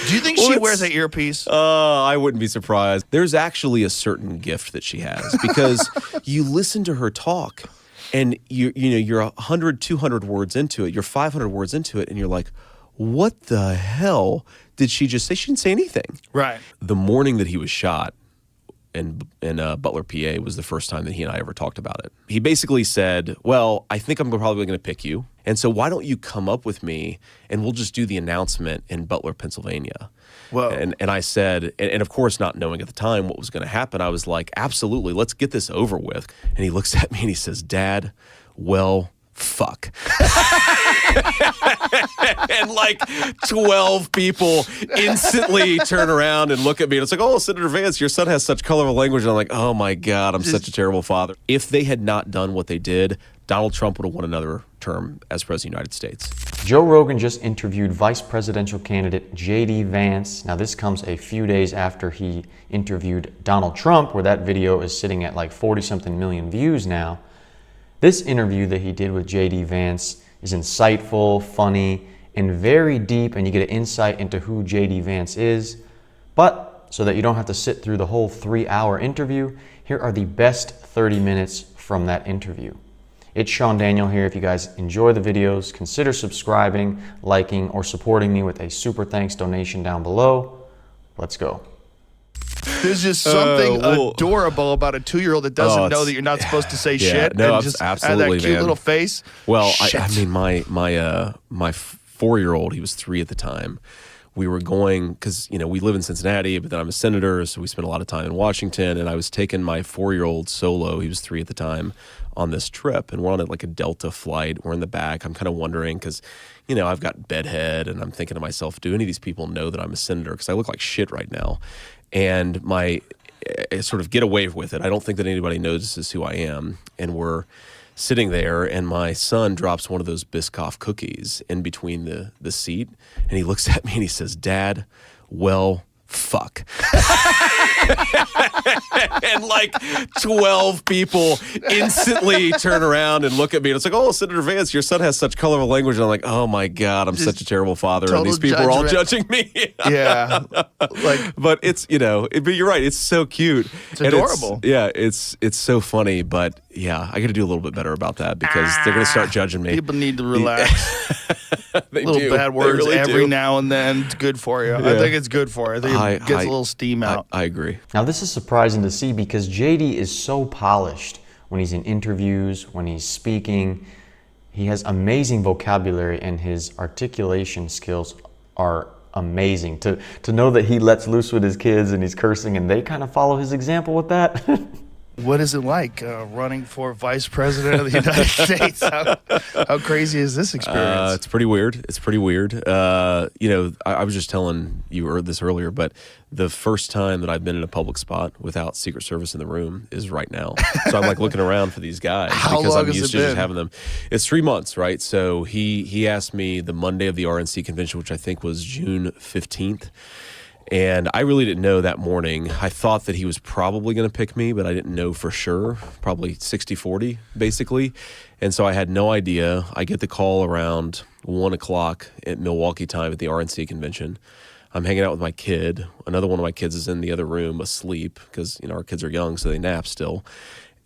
Do you think she wears an earpiece? I wouldn't be surprised. There's actually a certain gift that she has because you listen to her talk and you're 100, 200 words into it, you're 500 words into it, and you're like, what the hell did she just say? She didn't say anything. Right. The morning that he was shot in Butler, PA, was the first time that he and I ever talked about it. He basically said, well, I think I'm probably going to pick you. And so why don't you come up with me and we'll just do the announcement in Butler, Pennsylvania. Whoa. And I said, and of course not knowing at the time what was going to happen, I was like, absolutely, let's get this over with. And he looks at me and he says, Dad, well, fuck. And like 12 people instantly turn around and look at me. And it's like, oh, Senator Vance, your son has such colorful language. And I'm like, oh my God, I'm such a terrible father. If they had not done what they did, Donald Trump would have won another term as President of the United States. Joe Rogan just interviewed vice presidential candidate JD Vance. Now this comes a few days after he interviewed Donald Trump, where that video is sitting at like 40-something million views now. This interview that he did with JD Vance is insightful, funny, and very deep, and you get an insight into who JD Vance is. But so that you don't have to sit through the whole 3-hour interview, here are the best 30 minutes from that interview. It's SeanDaniel here. If you guys enjoy the videos, consider subscribing, liking, or supporting me with a super thanks donation down below. Let's go. There's just something adorable about a 2-year-old that doesn't know that you're not supposed to say shit. No, and just absolutely, that cute little face. Well, I mean, my 4-year-old, he was 3 at the time. We were going, because, we live in Cincinnati, but then I'm a senator, so we spent a lot of time in Washington, and I was taking my 4-year-old solo, he was 3 at the time, on this trip, and we're on like a Delta flight. We're in the back. I'm kind of wondering, because, I've got bedhead, and I'm thinking to myself, do any of these people know that I'm a senator? Because I look like shit right now. And I sort of get away with it. I don't think that anybody notices who I am. And we're sitting there, and my son drops one of those Biscoff cookies in between the seat, and he looks at me and he says, Dad, well, fuck. And like 12 people instantly turn around and look at me. And it's like, oh, Senator Vance, your son has such colorful language. And I'm like, oh my God, I'm such a terrible father. And these people are all judging me. Yeah. But it's, but you're right. It's so cute. It's adorable. It's so funny. But yeah, I got to do a little bit better about that because they're going to start judging me. People need to relax. Little bad words really every now and then. It's good for you. Yeah. I think it's good for you. I think it gets a little steam out. I agree. Now this is surprising to see because JD is so polished when he's in interviews, when he's speaking. He has amazing vocabulary and his articulation skills are amazing. To know that he lets loose with his kids and he's cursing and they kind of follow his example with that. What is it like running for vice president of the United States? How crazy is this experience? It's pretty weird. It's pretty weird. I was just telling you this earlier, but the first time that I've been in a public spot without Secret Service in the room is right now. So I'm like looking around for these guys because I'm used to just having them. It's 3 months, right? So he asked me the Monday of the RNC convention, which I think was June 15th. And I really didn't know that morning. I thought that he was probably going to pick me, but I didn't know for sure. Probably 60-40, basically. And so I had no idea. I get the call around 1 o'clock at Milwaukee time at the RNC convention. I'm hanging out with my kid. Another one of my kids is in the other room asleep because, our kids are young, so they nap still.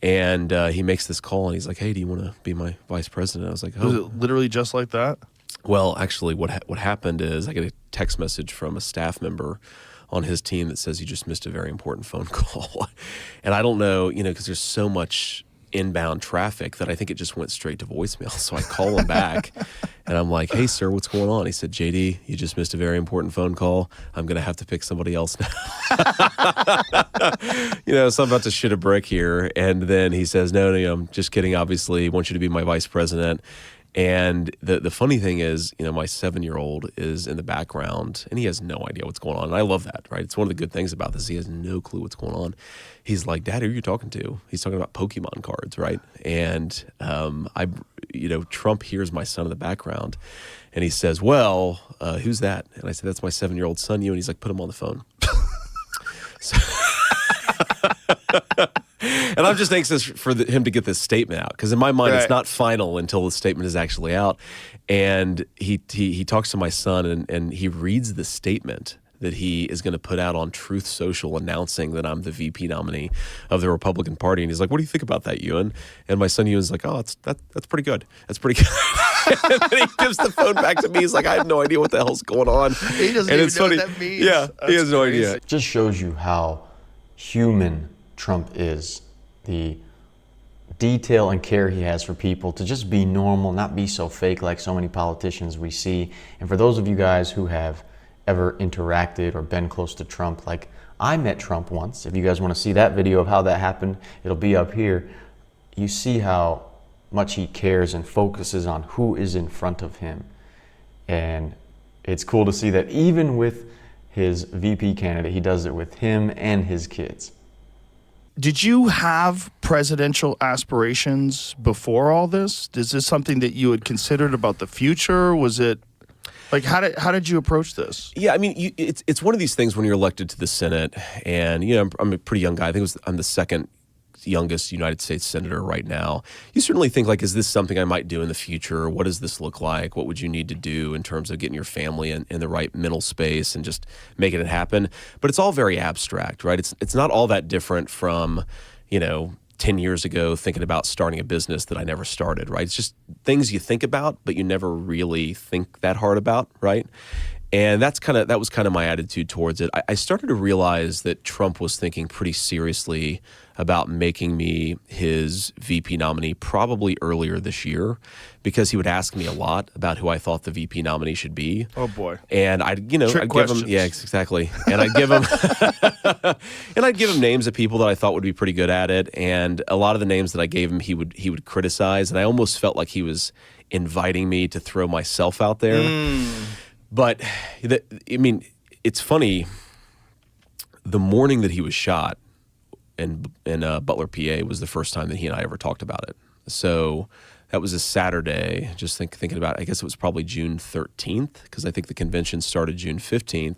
And he makes this call, and he's like, hey, do you want to be my vice president? I was like, oh. Was it literally just like that? Well, actually, what happened is I get a text message from a staff member on his team that says you just missed a very important phone call. And I don't know, because there's so much inbound traffic that I think it just went straight to voicemail. So I call him back and I'm like, hey, sir, what's going on? He said, JD, you just missed a very important phone call. I'm going to have to pick somebody else now. So I'm about to shit a brick here. And then he says, no, I'm just kidding. Obviously, I want you to be my vice president. And the funny thing is, my 7-year-old is in the background and he has no idea what's going on. And I love that, right? It's one of the good things about this. He has no clue what's going on. He's like, Dad, who are you talking to? He's talking about Pokemon cards, right? And Trump hears my son in the background and he says, well, who's that? And I said, that's my 7-year-old son, you. And he's like, put him on the phone. And I'm just anxious for him to get this statement out because in my mind it's not final until the statement is actually out. And he talks to my son and he reads the statement that he is going to put out on Truth Social announcing that I'm the VP nominee of the Republican Party. And he's like, what do you think about that, Ewan? And my son Ewan's like, oh, that's pretty good. That's pretty good. And then he gives the phone back to me. He's like, I have no idea what the hell's going on. He doesn't even know what that means. Yeah, he has no crazy. idea. It just shows you how human Trump is. The detail and care he has for people, to just be normal, not be so fake like so many politicians we see. And for those of you guys who have ever interacted or been close to Trump, like I met Trump once. If you guys want to see that video of how that happened, it'll be up here. You see how much he cares and focuses on who is in front of him. And it's cool to see that even with his VP candidate, he does it with him and his kids. Did you have presidential aspirations before all this? Is this something that you had considered about the future? Was it like, how did you approach this? Yeah, I mean, it's one of these things when you're elected to the Senate, and I'm a pretty young guy. I think I'm the second youngest United States senator right now. You certainly think, like, is this something I might do in the future? What does this look like? What would you need to do in terms of getting your family in the right mental space and just making it happen? But it's all very abstract, right? It's not all that different from, 10 years ago thinking about starting a business that I never started, right? It's just things you think about, but you never really think that hard about, right? And that was kind of my attitude towards it. I started to realize that Trump was thinking pretty seriously about making me his VP nominee probably earlier this year, because he would ask me a lot about who I thought the VP nominee should be. Oh boy. And I'd Trick give questions. him, yeah, exactly. And I'd give him names of people that I thought would be pretty good at it. And a lot of the names that I gave him, he would criticize. And I almost felt like he was inviting me to throw myself out there. But it's funny. The morning that he was shot in Butler, PA, was the first time that he and I ever talked about it. So that was a Saturday. Just thinking about it, I guess it was probably June 13th, because I think the convention started June 15th.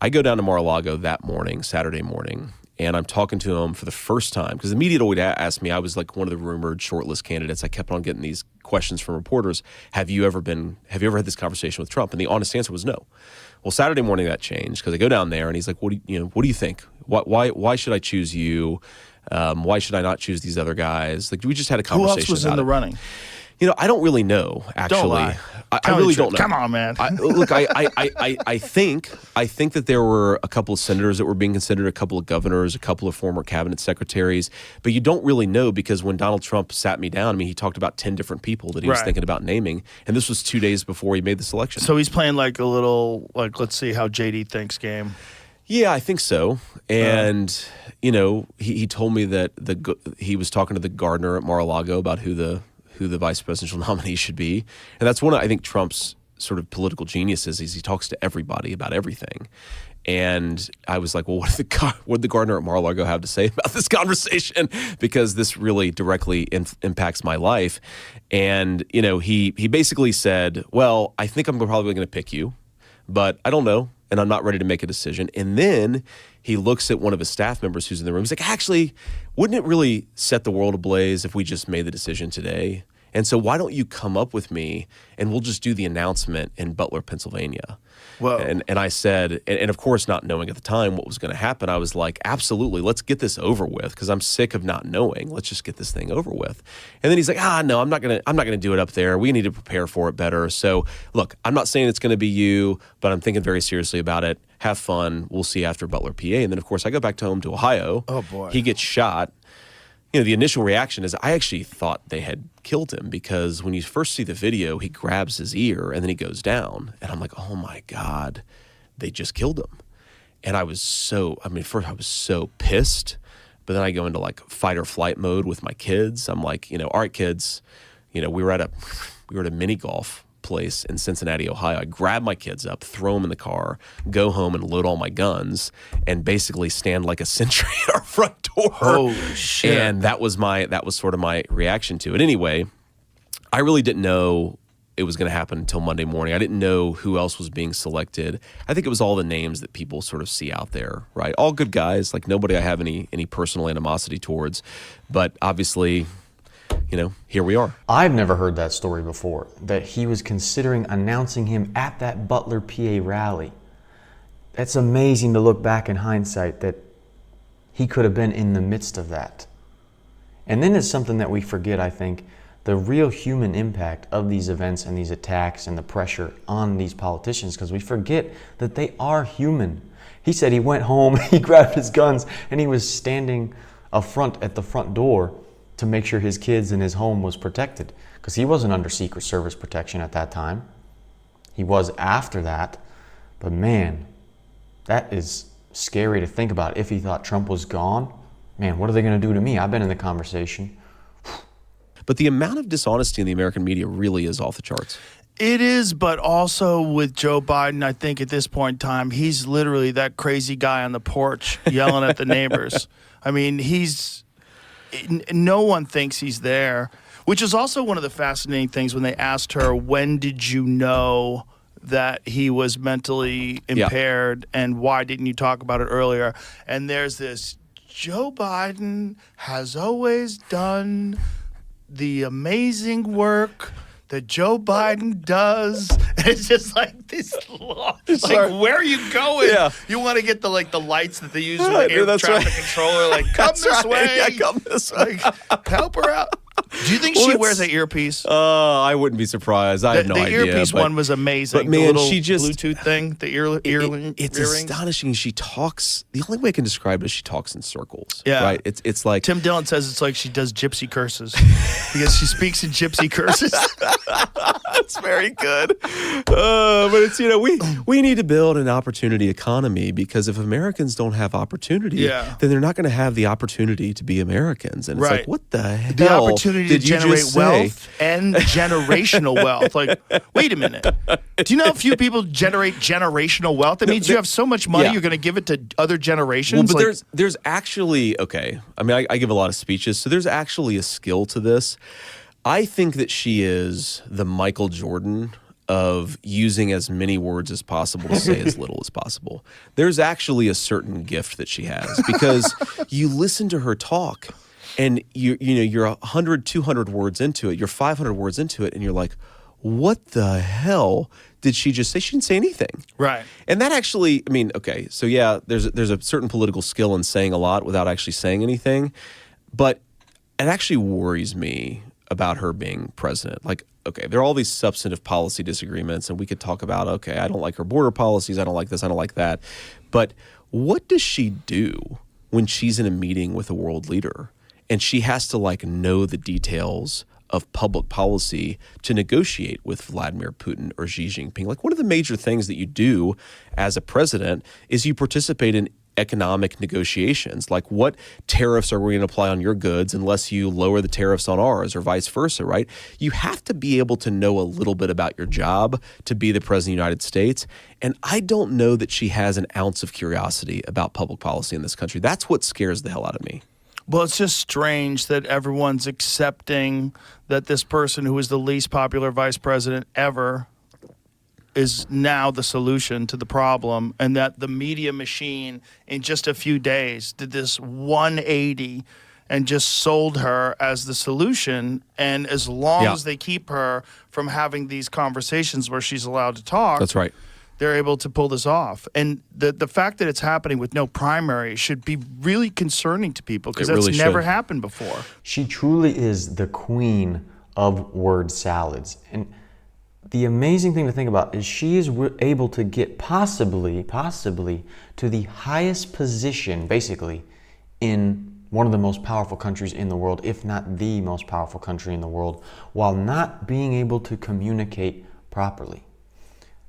I go down to Mar-a-Lago that morning, Saturday morning, and I'm talking to him for the first time, because the media would ask me. I was like one of the rumored shortlist candidates. I kept on getting these questions from reporters. Have you ever had this conversation with Trump? And the honest answer was no. Well, Saturday morning that changed, because I go down there and he's like, what do you think? Why should I choose you? Why should I not choose these other guys? Like, we just had a conversation. Who else was in the running? I don't really know, actually. Don't lie. I really don't know. Come on, man. I think that there were a couple of senators that were being considered, a couple of governors, a couple of former cabinet secretaries, but you don't really know, because when Donald Trump sat me down, he talked about 10 different people that he was thinking about naming, and this was 2 days before he made the selection. So he's playing like a little, like, let's see how JD thinks game. Yeah, I think so. And, he told me that he was talking to the gardener at Mar-a-Lago about who the vice presidential nominee should be. And that's one of, I think, Trump's sort of political geniuses, is he talks to everybody about everything. And I was like, well, what did the gardener at Mar-a-Lago have to say about this conversation? Because this really directly impacts my life. And, he basically said, well, I think I'm probably going to pick you, but I don't know, and I'm not ready to make a decision. And then he looks at one of his staff members who's in the room. He's like, actually, wouldn't it really set the world ablaze if we just made the decision today? And so why don't you come up with me and we'll just do the announcement in Butler, Pennsylvania? Whoa. And I said, and of course, not knowing at the time what was going to happen, I was like, absolutely, let's get this over with, because I'm sick of not knowing. Let's just get this thing over with. And then he's like, no, I'm not gonna do it up there. We need to prepare for it better. So look, I'm not saying it's going to be you, but I'm thinking very seriously about it. Have fun. We'll see after Butler, PA. And then of course I go back home to Ohio. Oh boy. He gets shot. The initial reaction is I actually thought they had killed him, because when you first see the video, he grabs his ear and then he goes down. And I'm like, oh my God, they just killed him. And I was first I was so pissed, but then I go into like fight or flight mode with my kids. I'm like, all right, kids, we were at a mini golf place in Cincinnati, Ohio. I grab my kids up, throw them in the car, go home and load all my guns, and basically stand like a sentry at our front door. Holy shit. And that was sort of my reaction to it. Anyway, I really didn't know it was going to happen until Monday morning. I didn't know who else was being selected. I think it was all the names that people sort of see out there, right? All good guys, like nobody I have any personal animosity towards, but obviously, here we are. I've never heard that story before, that he was considering announcing him at that Butler, PA rally. It's amazing to look back in hindsight that he could have been in the midst of that. And then it's something that we forget, I think, the real human impact of these events and these attacks and the pressure on these politicians, because we forget that they are human. He said he went home, he grabbed his guns, and he was standing up front at the front door to make sure his kids and his home was protected, because he wasn't under Secret Service protection at that time. He was after that. But man, that is scary to think about. If he thought Trump was gone, man, what are they going to do to me? I've been in the conversation. But the amount of dishonesty in the American media really is off the charts. It is, but also with Joe Biden, I think at this point in time, he's literally that crazy guy on the porch yelling at the neighbors. I mean, no one thinks he's there, which is also one of the fascinating things when they asked her, when did you know that he was mentally impaired and why didn't you talk about it earlier? And there's this, Joe Biden has always done the amazing work that Joe Biden does. It's just like this long, where are you going? Yeah. You want to get the lights that they use with the air traffic controller, like, come this way. Yeah, come this way. Like, help her out. Do you think she wears an earpiece? I wouldn't be surprised. I have no idea. The earpiece one was amazing. But man, the little she just Bluetooth thing, the earring. It's earrings. astonishing. She talks. The only way I can describe it is she talks in circles. Yeah. Right. It's like Tim Dillon says it's like she does gypsy curses because she speaks in gypsy curses. That's very good. But it's, we need to build an opportunity economy, because if Americans don't have opportunity, then they're not going to have the opportunity to be Americans. And it's like, what the hell? The opportunity to did you generate just wealth say? and generational wealth. Like, wait a minute. Do you know how few people generate generational wealth? That means you have so much money, you're going to give it to other generations. Well, but there's actually, okay. I mean, I give a lot of speeches, so there's actually a skill to this. I think that she is the Michael Jordan of using as many words as possible to say as little as possible. There's actually a certain gift that she has, because you listen to her talk and you're 100, 200 words into it, you're 500 words into it, and you're like, what the hell did she just say? She didn't say anything. Right. And that actually, I mean, okay, so yeah, there's a certain political skill in saying a lot without actually saying anything, but it actually worries me about her being president. Like, okay, there are all these substantive policy disagreements, and we could talk about, okay, I don't like her border policies, I don't like this, I don't like that. But what does she do when she's in a meeting with a world leader and she has to know the details of public policy to negotiate with Vladimir Putin or Xi Jinping? Like, one of the major things that you do as a president is you participate in economic negotiations, like what tariffs are we going to apply on your goods unless you lower the tariffs on ours, or vice versa, right? You have to be able to know a little bit about your job to be the president of the United States. And I don't know that she has an ounce of curiosity about public policy in this country. That's what scares the hell out of me. Well, it's just strange that everyone's accepting that this person who was the least popular vice president ever is now the solution to the problem, and that the media machine in just a few days did this 180 and just sold her as the solution. And as long as they keep her from having these conversations where she's allowed to talk, that's right, they're able to pull this off. And the fact that it's happening with no primary should be really concerning to people, because that's really never should. happened before. She truly is the queen of word salads. And the amazing thing to think about is she is able to get possibly to the highest position, basically, in one of the most powerful countries in the world, if not the most powerful country in the world, while not being able to communicate properly.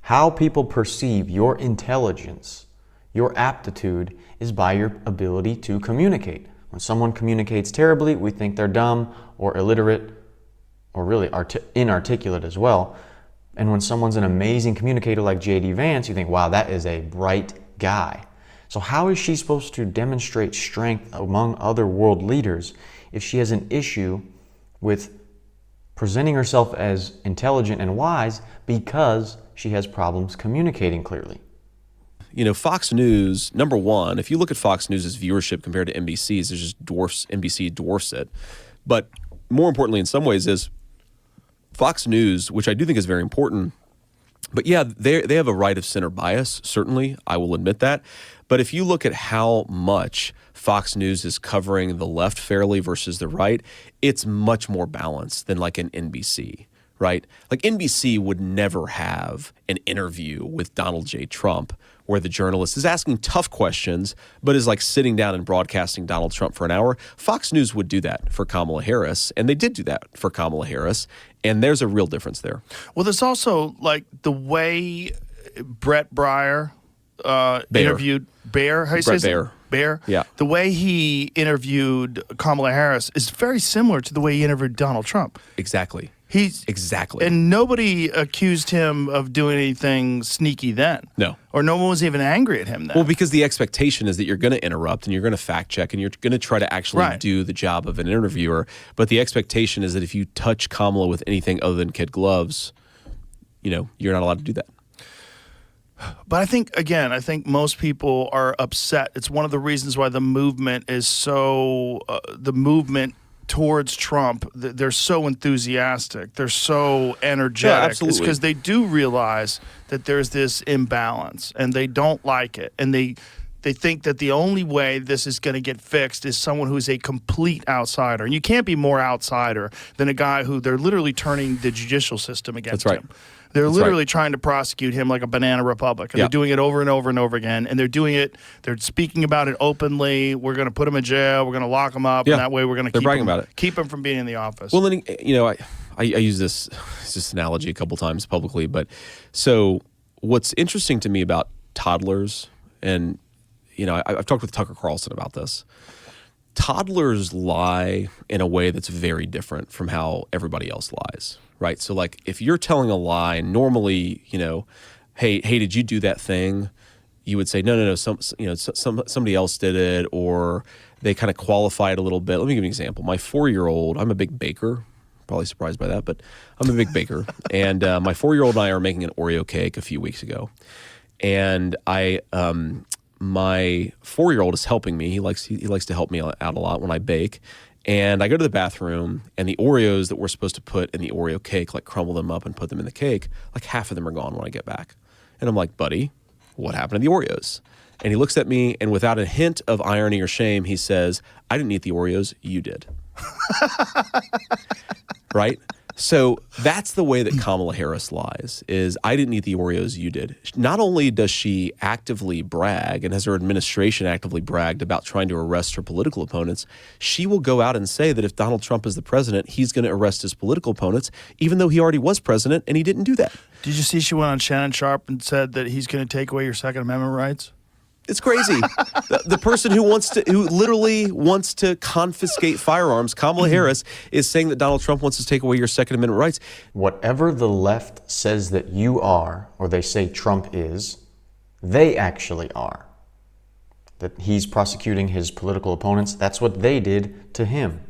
How people perceive your intelligence, your aptitude, is by your ability to communicate. When someone communicates terribly, we think they're dumb or illiterate or really inarticulate as well. And when someone's an amazing communicator like JD Vance, you think, wow, that is a bright guy. So how is she supposed to demonstrate strength among other world leaders if she has an issue with presenting herself as intelligent and wise because she has problems communicating clearly? Fox News, number one, if you look at Fox News' viewership compared to NBC's, it just NBC dwarfs it. But more importantly in some ways is Fox News, which I do think is very important, But yeah, they have a right of center bias, certainly. I will admit that. But if you look at how much Fox News is covering the left fairly versus the right, it's much more balanced than like an NBC, right? Like NBC would never have an interview with Donald J. Trump where the journalist is asking tough questions, but is like sitting down and broadcasting Donald Trump for an hour. Fox News would do that for Kamala Harris, and they did do that for Kamala Harris, and there's a real difference there. Well, there's also like the way Brett Breyer interviewed Bear. How do you say Brett his name? Baer. Bear. Yeah. The way he interviewed Kamala Harris is very similar to the way he interviewed Donald Trump. Exactly. Exactly. And nobody accused him of doing anything sneaky then. No. Or no one was even angry at him then. Well, because the expectation is that you're going to interrupt and you're going to fact check and you're going to try to actually do the job of an interviewer. But the expectation is that if you touch Kamala with anything other than kid gloves, you're not allowed to do that. But I think most people are upset. It's one of the reasons why the movement is so, the movement towards Trump, they're so enthusiastic. They're so energetic. Yeah, absolutely. It's because they do realize that there's this imbalance and they don't like it. And they think that the only way this is going to get fixed is someone who's a complete outsider. And you can't be more outsider than a guy who they're literally turning the judicial system against him. They're literally trying to prosecute him like a banana republic. And they're doing it over and over and over again. And they're speaking about it openly. We're going to put him in jail. We're going to lock him up. And that way we're going to keep him from being in the office. Well, then, I use this analogy a couple times publicly. But so what's interesting to me about toddlers, and, I've talked with Tucker Carlson about this. Toddlers lie in a way that's very different from how everybody else lies. Right. So like if you're telling a lie, normally, hey, did you do that thing? You would say, no, somebody else did it, or they kind of qualify it a little bit. Let me give you an example. My 4-year-old, I'm a big baker, probably surprised by that, but I'm a big baker. And my 4-year-old and I are making an Oreo cake a few weeks ago. And my 4-year-old is helping me. He likes to help me out a lot when I bake. And I go to the bathroom, and the Oreos that we're supposed to put in the Oreo cake, like crumble them up and put them in the cake, like half of them are gone when I get back. And I'm like, buddy, what happened to the Oreos? And he looks at me, and without a hint of irony or shame, he says, I didn't eat the Oreos, you did. Right? So that's the way that Kamala Harris lies, is I didn't eat the Oreos, you did. Not only does she actively brag, and has her administration actively bragged about trying to arrest her political opponents, she will go out and say that if Donald Trump is the president, he's going to arrest his political opponents, even though he already was president and he didn't do that. Did you see she went on Shannon Sharp and said that he's going to take away your Second Amendment rights? It's crazy. The person who literally wants to confiscate firearms, Kamala Harris, is saying that Donald Trump wants to take away your Second Amendment rights. Whatever the left says that you are, or they say Trump is, they actually are. That he's prosecuting his political opponents, that's what they did to him.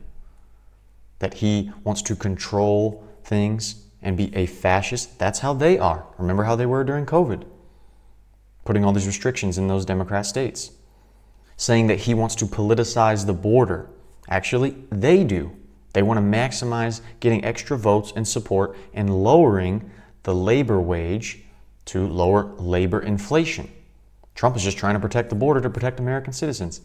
That he wants to control things and be a fascist, that's how they are. Remember how they were during COVID? Putting all these restrictions in those Democrat states. Saying that he wants to politicize the border. Actually, they do. They want to maximize getting extra votes and support and lowering the labor wage to lower labor inflation. Trump is just trying to protect the border to protect American citizens.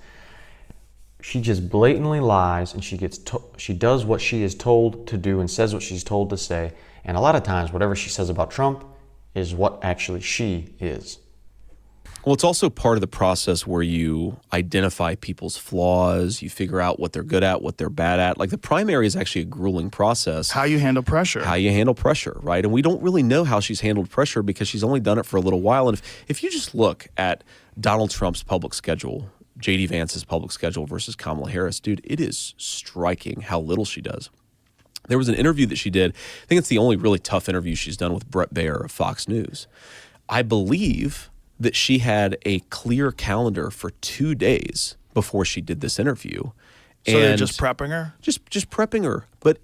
She just blatantly lies, and she does what she is told to do and says what she's told to say. And a lot of times, whatever she says about Trump is what actually she is. Well, it's also part of the process where you identify people's flaws, you figure out what they're good at, what they're bad at. Like the primary is actually a grueling process. How you handle pressure. Right? And we don't really know how she's handled pressure because she's only done it for a little while. And if you just look at Donald Trump's public schedule, JD Vance's public schedule versus Kamala Harris, dude, it is striking how little she does. There was an interview that she did. I think it's the only really tough interview she's done with Brett Baer of Fox News. I believe that she had a clear calendar for 2 days before she did this interview. So they're just prepping her? Just prepping her. But,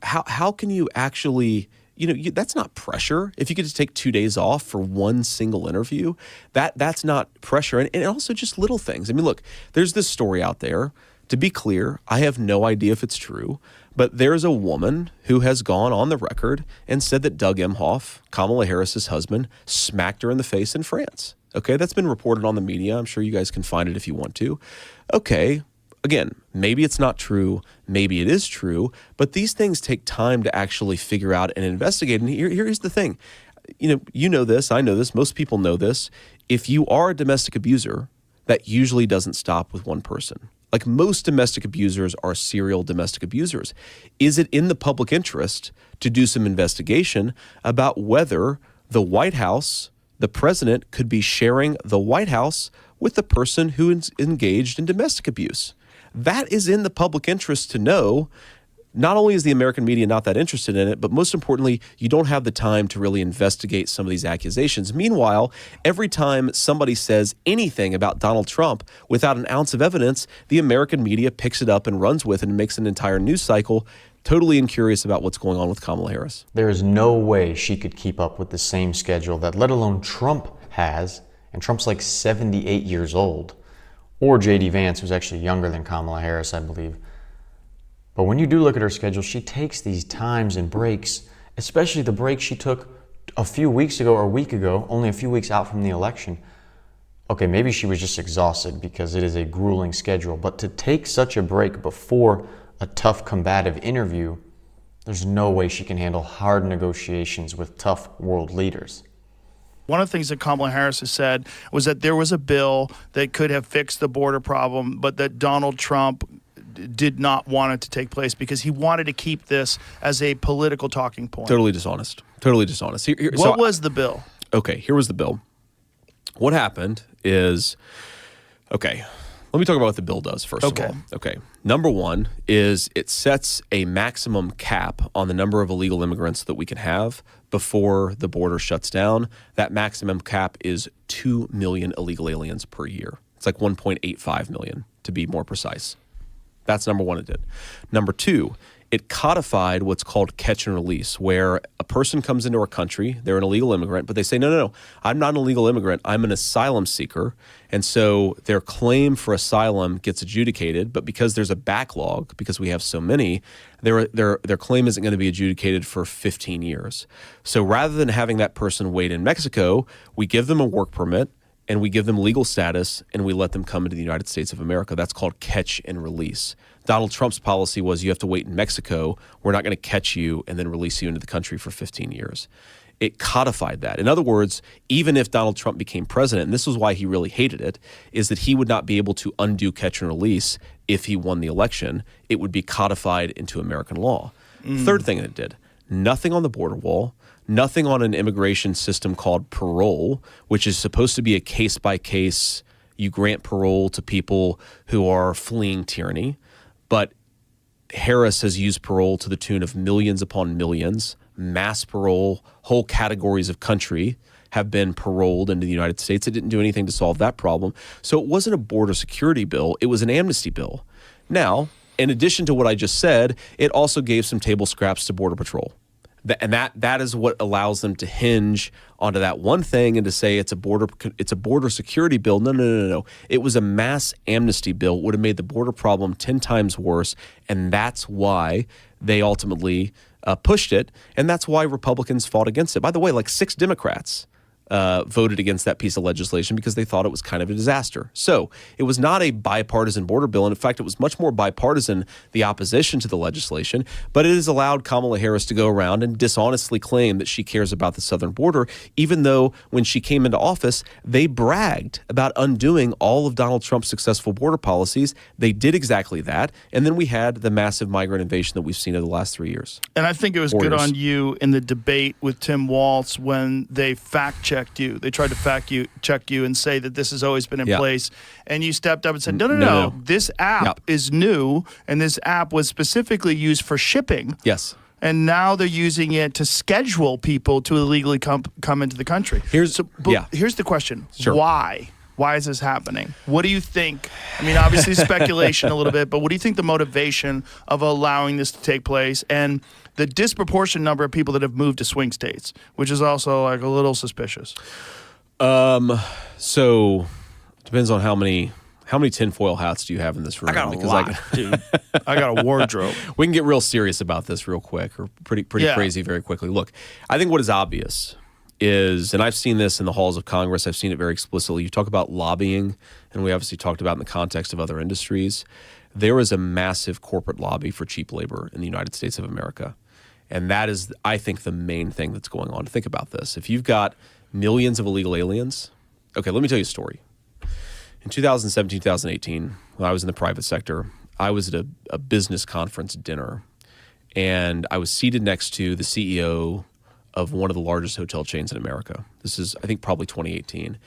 how can you actually, that's not pressure. If you could just take 2 days off for one single interview, that's not pressure. And also just little things. I mean, look, there's this story out there. To be clear, I have no idea if it's true, but there's a woman who has gone on the record and said that Doug Emhoff, Kamala Harris's husband, smacked her in the face in France. Okay, that's been reported on the media. I'm sure you guys can find it if you want to. Okay, again, maybe it's not true, maybe it is true, but these things take time to actually figure out and investigate. And here's the thing. You know this, I know this, most people know this. If you are a domestic abuser, that usually doesn't stop with one person. Like most domestic abusers are serial domestic abusers. Is it in the public interest to do some investigation about whether the White House, the president, could be sharing the White House with the person who is engaged in domestic abuse? That is in the public interest to know. Not only is the American media not that interested in it, but most importantly, you don't have the time to really investigate some of these accusations. Meanwhile, every time somebody says anything about Donald Trump without an ounce of evidence, the American media picks it up and runs with it and makes an entire news cycle, totally incurious about what's going on with Kamala Harris. There is no way she could keep up with the same schedule that let alone Trump has, and Trump's like 78 years old, or JD Vance, who's actually younger than Kamala Harris, I believe. But when you do look at her schedule, she takes these times and breaks, especially the break she took a few weeks ago or a week ago, only a few weeks out from the election. Okay, maybe she was just exhausted because it is a grueling schedule, but to take such a break before a tough combative interview, there's no way she can handle hard negotiations with tough world leaders. One of the things that Kamala Harris has said was that there was a bill that could have fixed the border problem, but that Donald Trump did not want it to take place because he wanted to keep this as a political talking point. Totally dishonest. Totally dishonest. What was the bill? Okay, here was the bill. What happened is, okay, let me talk about what the bill does first of all. Okay. Number one is it sets a maximum cap on the number of illegal immigrants that we can have before the border shuts down. That maximum cap is 2 million illegal aliens per year. It's like 1.85 million to be more precise. That's number one it did. Number two, it codified what's called catch and release, where a person comes into our country, they're an illegal immigrant, but they say, no, I'm not an illegal immigrant, I'm an asylum seeker. And so their claim for asylum gets adjudicated, but because there's a backlog, because we have so many, their claim isn't going to be adjudicated for 15 years. So rather than having that person wait in Mexico, we give them a work permit, and we give them legal status, and we let them come into the United States of America. That's called catch and release. Donald Trump's policy was you have to wait in Mexico. We're not going to catch you and then release you into the country for 15 years. It codified that. In other words, even if Donald Trump became president, and this was why he really hated it, is that he would not be able to undo catch and release if he won the election. It would be codified into American law. Third thing that it did, nothing on the border wall, nothing on an immigration system called parole, which is supposed to be a case-by-case, you grant parole to people who are fleeing tyranny. But Harris has used parole to the tune of millions upon millions, mass parole, whole categories of country have been paroled into the United States. It didn't do anything to solve that problem. So it wasn't a border security bill, it was an amnesty bill. Now, in addition to what I just said, it also gave some table scraps to Border Patrol. And that is what allows them to hinge onto that one thing and to say it's a border security bill. No. It was a mass amnesty bill. It would have made the border problem 10 times worse, and that's why they ultimately pushed it, and that's why Republicans fought against it. By the way, like 6 Democrats voted against that piece of legislation because they thought it was kind of a disaster. So it was not a bipartisan border bill. And in fact, it was much more bipartisan, the opposition to the legislation. But it has allowed Kamala Harris to go around and dishonestly claim that she cares about the southern border, even though when she came into office, they bragged about undoing all of Donald Trump's successful border policies. They did exactly that. And then we had the massive migrant invasion that we've seen over the last 3 years. And I think it was good on you in the debate with Tim Walz when they fact-checked you. They tried to check you and say that this has always been in place. And you stepped up and said, no. This app is new, and this app was specifically used for shipping. Yes. And now they're using it to schedule people to illegally come into the country. Here's the question. Sure. Why? Why is this happening? What do you think? I mean, obviously speculation a little bit, but what do you think the motivation of allowing this to take place and the disproportionate number of people that have moved to swing states, which is also like a little suspicious? So it depends on how many How many tinfoil hats do you have in this room? I got a lot, dude. I got a wardrobe. We can get real serious about this real quick, or pretty crazy very quickly. Look, I think what is obvious is, and I've seen this in the halls of Congress, I've seen it very explicitly. You talk about lobbying, and we obviously talked about in the context of other industries. There is a massive corporate lobby for cheap labor in the United States of America. And that is, I think, the main thing that's going on. Think about this. If you've got millions of illegal aliens, okay, let me tell you a story. In 2017, 2018, when I was in the private sector, I was at a business conference dinner, and I was seated next to the CEO of one of the largest hotel chains in America. This is, I think, probably 2018.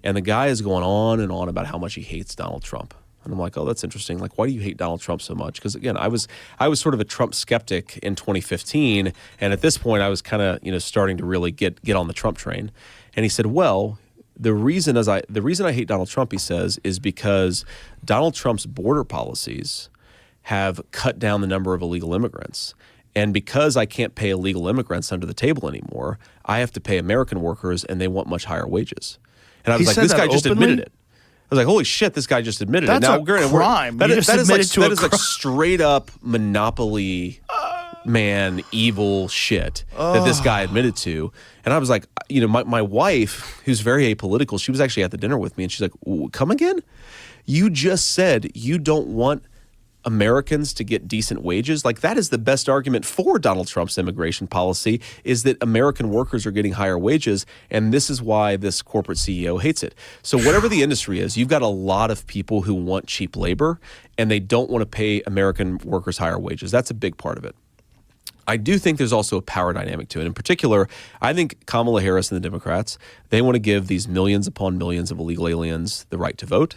And the guy is going on and on about how much he hates Donald Trump. And I'm like, oh, that's interesting. Like, why do you hate Donald Trump so much? Because again, I was sort of a Trump skeptic in 2015, and at this point, I was kind of starting to really get on the Trump train. And he said, well, the reason I hate Donald Trump, he says, is because Donald Trump's border policies have cut down the number of illegal immigrants. And because I can't pay illegal immigrants under the table anymore, I have to pay American workers, and they want much higher wages. And I was like, this guy just admitted it. I was like, holy shit, this guy just admitted it. Now, a crime. That is like straight up monopoly man evil shit that this guy admitted to. And I was like, my wife, who's very apolitical, she was actually at the dinner with me, and she's like, come again? You just said you don't want Americans to get decent wages. Like, that is the best argument for Donald Trump's immigration policy, is that American workers are getting higher wages, and this is why this corporate CEO hates it. So whatever the industry is, you've got a lot of people who want cheap labor, and they don't want to pay American workers higher wages. That's a big part of it. I do think there's also a power dynamic to it. In particular, I think Kamala Harris and the Democrats, they want to give these millions upon millions of illegal aliens the right to vote.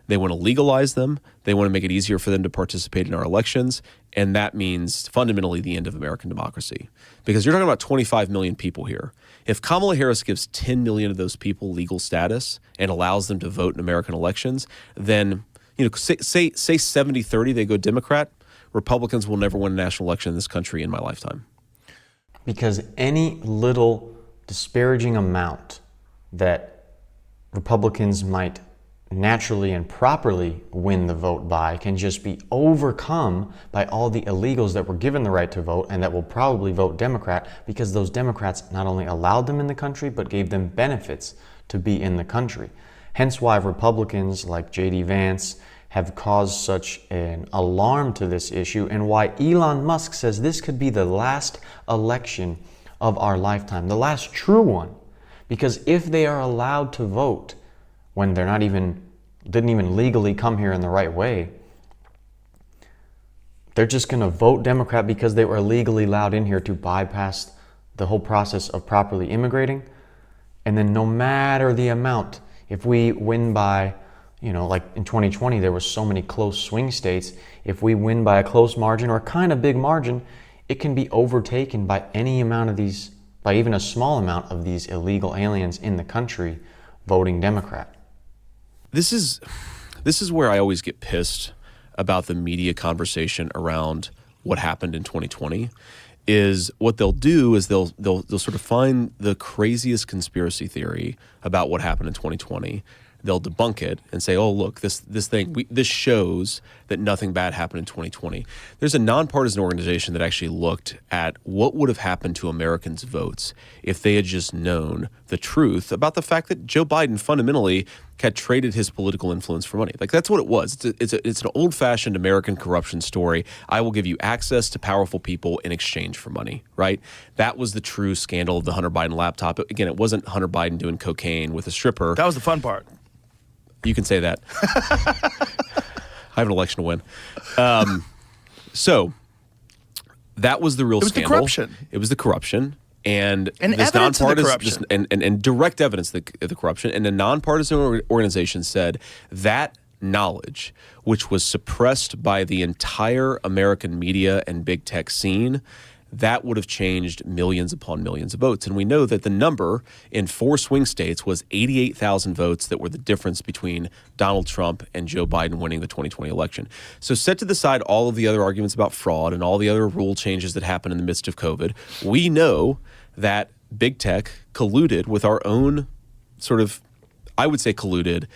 They want to legalize them. They want to make it easier for them to participate in our elections. And that means fundamentally the end of American democracy. Because you're talking about 25 million people here. If Kamala Harris gives 10 million of those people legal status and allows them to vote in American elections, then, say 70-30, they go Democrat, Republicans will never win a national election in this country in my lifetime. Because any little disparaging amount that Republicans might naturally and properly win the vote by can just be overcome by all the illegals that were given the right to vote and that will probably vote Democrat, because those Democrats not only allowed them in the country but gave them benefits to be in the country. Hence why Republicans like JD Vance have caused such an alarm to this issue, and why Elon Musk says this could be the last election of our lifetime, the last true one. Because if they are allowed to vote when they're didn't even legally come here in the right way, they're just going to vote Democrat because they were legally allowed in here to bypass the whole process of properly immigrating. And then no matter the amount, if we win by, like in 2020, there were so many close swing states. If we win by a close margin or a kind of big margin, it can be overtaken by any amount of these, by even a small amount of these illegal aliens in the country voting Democrat. This is where I always get pissed about the media conversation around what happened in 2020. Is what they'll do is they'll sort of find the craziest conspiracy theory about what happened in 2020. They'll debunk it and say, oh, look, this shows that nothing bad happened in 2020. There's a nonpartisan organization that actually looked at what would have happened to Americans' votes if they had just known the truth about the fact that Joe Biden fundamentally had traded his political influence for money. Like, that's what it was. It's an old-fashioned American corruption story. I will give you access to powerful people in exchange for money, right? That was the true scandal of the Hunter Biden laptop. Again, it wasn't Hunter Biden doing cocaine with a stripper. That was the fun part. You can say that. I have an election to win. So that was the real scandal. It was the corruption. It was the corruption. And this evidence of the corruption. And direct evidence of the corruption. And a nonpartisan organization said that knowledge, which was suppressed by the entire American media and big tech scene, that would have changed millions upon millions of votes. And we know that the number in 4 swing states was 88,000 votes that were the difference between Donald Trump and Joe Biden winning the 2020 election. So set to the side all of the other arguments about fraud and all the other rule changes that happened in the midst of COVID. We know that big tech colluded with our own sort of, I would say colluded.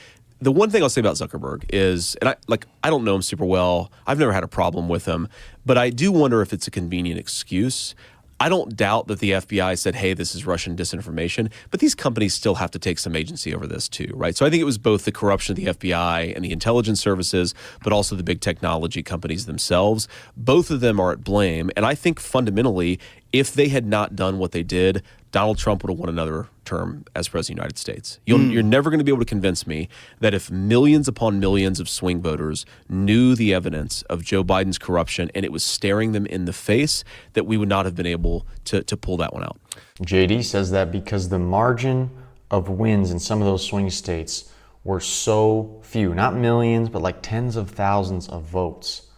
the one thing I'll say about Zuckerberg is, and I don't know him super well. I've never had a problem with him, but I do wonder if it's a convenient excuse. I don't doubt that the FBI said, hey, this is Russian disinformation, but these companies still have to take some agency over this too, right? So I think it was both the corruption of the FBI and the intelligence services, but also the big technology companies themselves. Both of them are at blame. And I think fundamentally, if they had not done what they did, Donald Trump would have won another term as president of the United States. You're never going to be able to convince me that if millions upon millions of swing voters knew the evidence of Joe Biden's corruption and it was staring them in the face, that we would not have been able to pull that one out. JD says that because the margin of wins in some of those swing states were so few, not millions, but like tens of thousands of votes.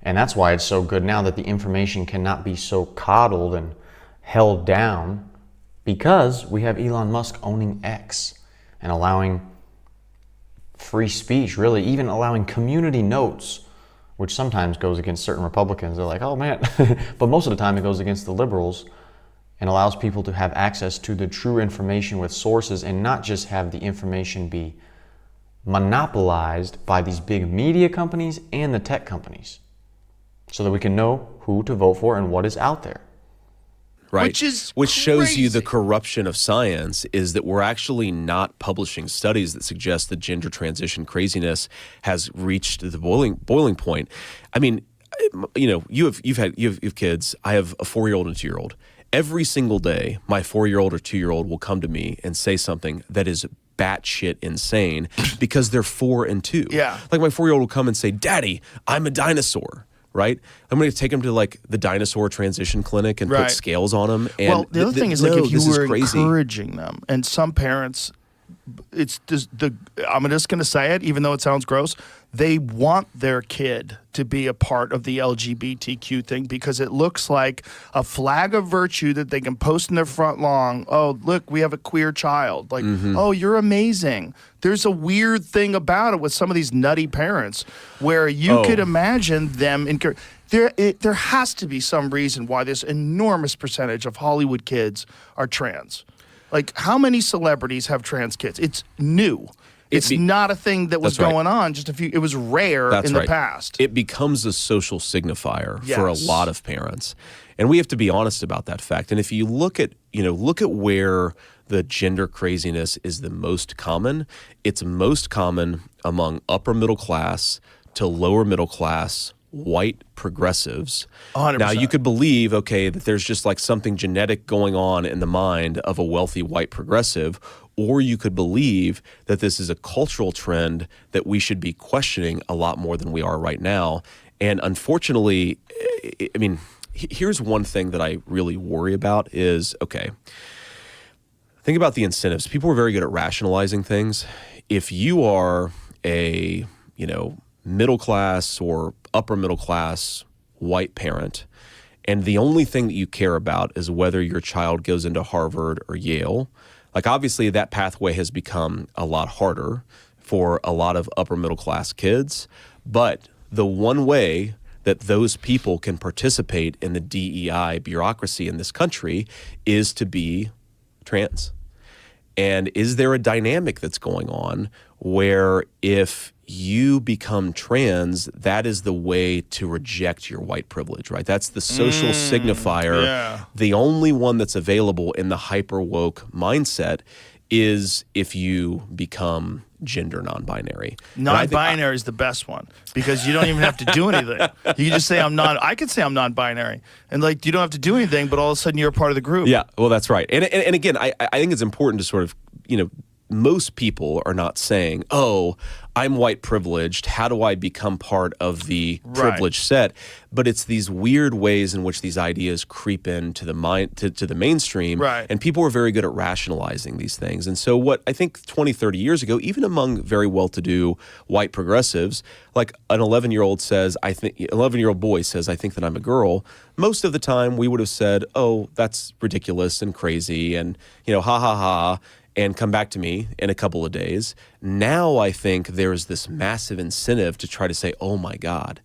And that's why it's so good now that the information cannot be so coddled and held down, because we have Elon Musk owning X and allowing free speech, really, even allowing community notes, which sometimes goes against certain Republicans. They're like, oh man, but most of the time it goes against the liberals, and allows people to have access to the true information with sources and not just have the information be monopolized by these big media companies and the tech companies, so that we can know who to vote for and what is out there. Right. Which shows you the crazy. corruption of science is that we're actually not publishing studies that suggest that gender transition craziness has reached the boiling point. I mean, you know, you have kids. I have a 4-year-old and a 2-year-old. Every single day, my 4-year-old or 2-year-old will come to me and say something that is batshit insane because they're 4 and 2. Yeah. Like my 4-year-old will come and say, "Daddy, I'm a dinosaur." Right? I'm going to take him to like the dinosaur transition clinic and Right. put scales on him. And Well, the other thing is, like, no, if you this is were crazy. encouraging them, and some parents, it's just I'm just going to say it, even though it sounds gross, they want their kid to be a part of the LGBTQ thing because it looks like a flag of virtue that they can post in their front lawn. Oh, look, we have a queer child. Like, oh, you're amazing. There's a weird thing about it with some of these nutty parents where you could imagine them there has to be some reason why this enormous percentage of Hollywood kids are trans. Like, how many celebrities have trans kids? It's new. It's not a thing that was going on just a few. It was rare in the past. It becomes a social signifier for a Yes. lot of parents, and we have to be honest about that fact. And if you look at where the gender craziness is the most common, it's most common among upper middle class to lower middle class white progressives. 100%. Now, you could believe, okay, that there's just like something genetic going on in the mind of a wealthy white progressive, or you could believe that this is a cultural trend that we should be questioning a lot more than we are right now. And unfortunately, I mean, here's one thing that I really worry about is, okay, think about the incentives. People are very good at rationalizing things. If you are a, middle class or upper middle class white parent, and the only thing that you care about is whether your child goes into Harvard or Yale, like obviously that pathway has become a lot harder for a lot of upper middle class kids. But the one way that those people can participate in the DEI bureaucracy in this country is to be trans. And is there a dynamic that's going on where if you become trans, that is the way to reject your white privilege, right? That's the social signifier. Yeah. The only one that's available in the hyper woke mindset is if you become gender non-binary. Non-binary is the best one because you don't even have to do anything. You can just say I could say I'm non-binary, and like you don't have to do anything, but all of a sudden you're a part of the group. Yeah, well, that's right. And again, I think it's important to sort of, most people are not saying, oh, I'm white privileged. How do I become part of the privileged set? But it's these weird ways in which these ideas creep into the mind, to the mainstream. Right. And people are very good at rationalizing these things. And so what I think 20, 30 years ago, even among very well-to-do white progressives, like an 11-year-old boy says, I think that I'm a girl. Most of the time we would have said, oh, that's ridiculous and crazy and, ha ha ha, and come back to me in a couple of days. Now I think there's this massive incentive to try to say, oh my God,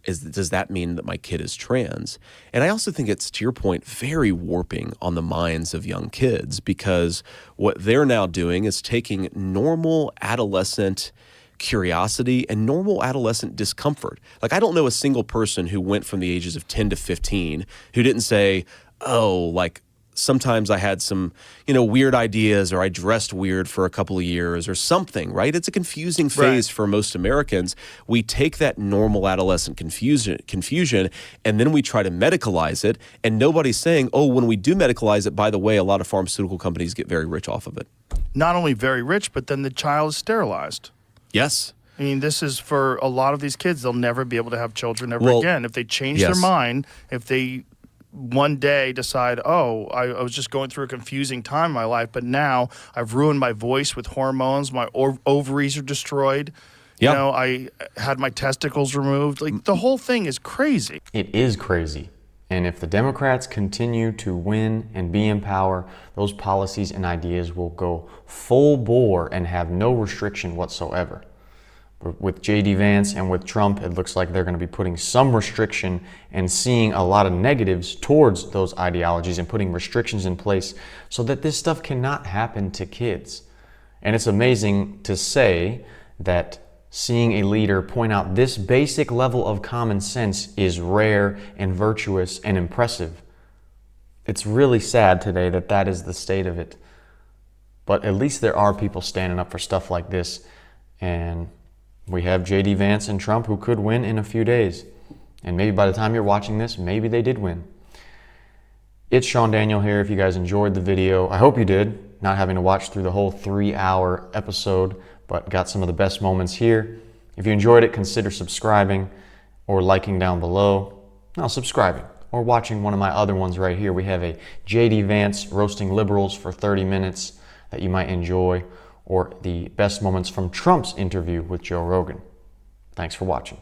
does that mean that my kid is trans? And I also think it's, to your point, very warping on the minds of young kids, because what they're now doing is taking normal adolescent curiosity and normal adolescent discomfort. Like, I don't know a single person who went from the ages of 10 to 15 who didn't say, oh, like, sometimes I had some, weird ideas, or I dressed weird for a couple of years or something, right? It's a confusing phase for most Americans. We take that normal adolescent confusion, and then we try to medicalize it. And nobody's saying, oh, when we do medicalize it, by the way, a lot of pharmaceutical companies get very rich off of it. Not only very rich, but then the child is sterilized. Yes. I mean, this is for a lot of these kids. They'll never be able to have children ever again. If they change their mind, if they one day decide, oh, I was just going through a confusing time in my life, but now I've ruined my voice with hormones. My ovaries are destroyed. Yep. I had my testicles removed. Like, the whole thing is crazy. It is crazy. And if the Democrats continue to win and be in power, those policies and ideas will go full bore and have no restriction whatsoever. With JD Vance and with Trump, it looks like they're going to be putting some restriction and seeing a lot of negatives towards those ideologies and putting restrictions in place so that this stuff cannot happen to kids. And it's amazing to say that seeing a leader point out this basic level of common sense is rare and virtuous and impressive. It's really sad today that that is the state of it. But at least there are people standing up for stuff like this. And we have JD Vance and Trump who could win in a few days. And maybe by the time you're watching this, maybe they did win. It's itsSeanDaniel here. If you guys enjoyed the video, I hope you did. Not having to watch through the whole 3-hour episode, but got some of the best moments here. If you enjoyed it, consider subscribing or liking down below. No, subscribing or watching one of my other ones right here. We have a JD Vance roasting liberals for 30 minutes that you might enjoy, or the best moments from Trump's interview with Joe Rogan. Thanks for watching.